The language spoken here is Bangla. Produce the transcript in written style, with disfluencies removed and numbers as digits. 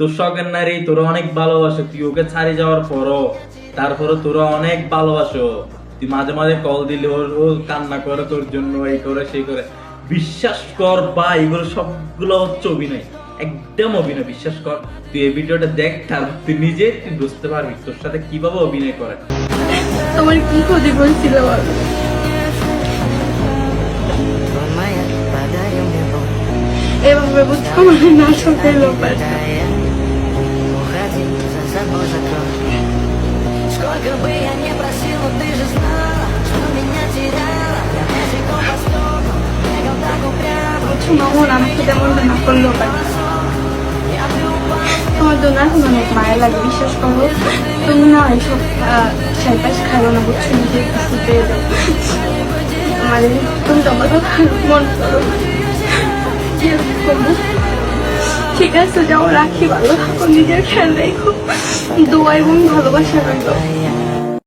তোর শখের নারী তোরা অনেক ভালোবাসো, তুই ওকে ছাড়ি যাওয়ার পরও তারপরে তোরা অনেক ভালোবাসো। তুই মাঝে মাঝে কল দিলে ও কান্না করে তোর জন্য, এই করে সেই করে। বিশ্বাস কর বা এগুলো সবগুলো হচ্ছে অভিনয়, একদম অভিনয়। বিশ্বাস কর, তুই এই ভিডিওটা দেখ, তারপর তুই বুঝতে পারবি তোর সাথে কিভাবে অভিনয় করে। তোমার কি ক্ষতি করেছিল বলো? এভাবে বুঝছো মানে না শখের ব্যাপার। মামুন আমাকে তেমন না করলেও পারে, তোমার জন্য এখন অনেক মায়া লাগে। বিশ্বাস করো, তুমি না এইসব সাইপাস খাইও না, বুঝছো? নিজে কিছু পেয়ে যাও আমাদের। তুমি তো আমার কথা মন করো, কি আর করবো? ঠিক আছে, যাও, রাখি। ভালো থাকো, নিজের খেয়াল রেখো। দোয়া এবং ভালোবাসা রইল।